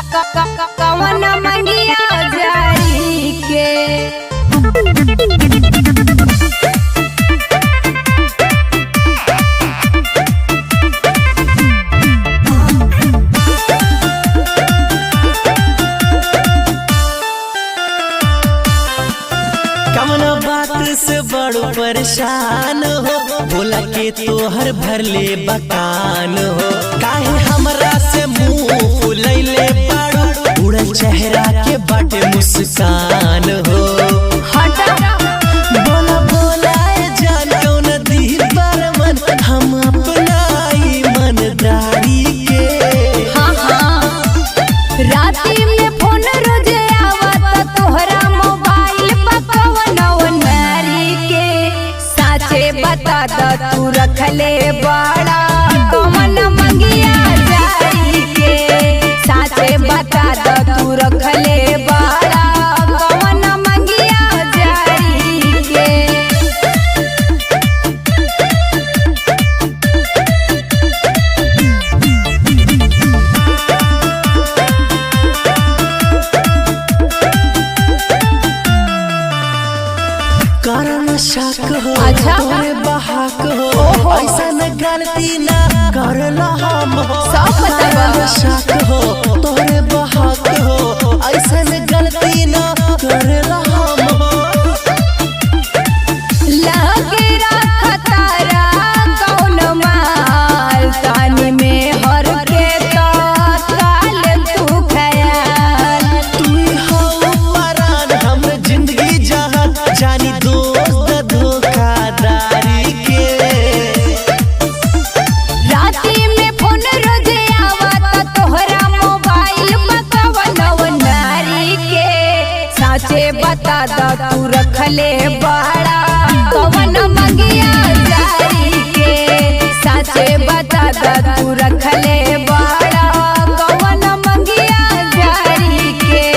कवन मंगिया जारी के कमना बात से बड़ो परेशान हो, बोला के तोहर भर ले बकान हो। काहे हमरा से मुंह फुलैले बाड़ो, उड़ल चेहरा के बाटे मुस्कान हो। बोला बोला जान कौन दी पर मन, हम अपना ईमानदारी के। राती में फोन रोजे आवत तोहरा मोबाइल पकवन नारी के। साचे बता द तू रखले बड़ा कवन मंगिया जारी के। साचे बता द तू रखले बड़ा कवन मंगिया जारी के। कारण शक हो, अच्छा? तोरे बहाक हो, ऐसा न गलती ना करला हम हो। सब पता बा। कारण शक हो, तोरे बहाक हो, ऐसा न गलती ना करला हम हो। लगे रखतारा कौन माल तानी में हर के तो काल तू खयाल। तू हो परान हमर जिंदगी जहान, जानी दोस्त धोखादारी के। राती में फोन रोजे आवत तोहरा मोबाइल पकवन नारी के। साचे बता द तू रखले बड़ा कवन मंगिया जारी के। साचे बता द तू रखले बड़ा कवन मंगिया जारी के।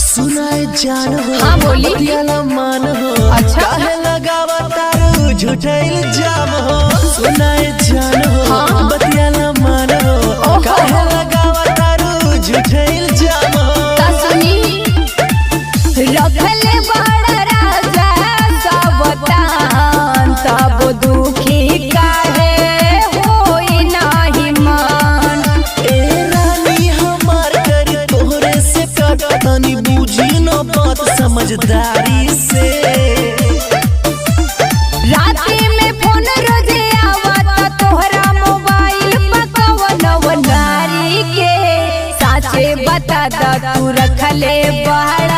सुनाए जान हो, हाँ, बोली। बतियाला मान हो। अच्छा? काहे लगावा तारू झूठा इल्जाम हो। सुनाए जान हो, हाँ। बतियाला मान हो। काहे लगावा तारू झूठा इल्जाम हो। ता सुनी रखले बड़ा राजा सबतान, तब दुखी काहे होई नाही मन। ए रानी हमार कर तोहरे से कट, तनी बूझी न बात समझदारी से। राती में फोन रोजे आवत तोहरा मोबाइल पकवन नारी के। साचे बता द तू रखले बड़ा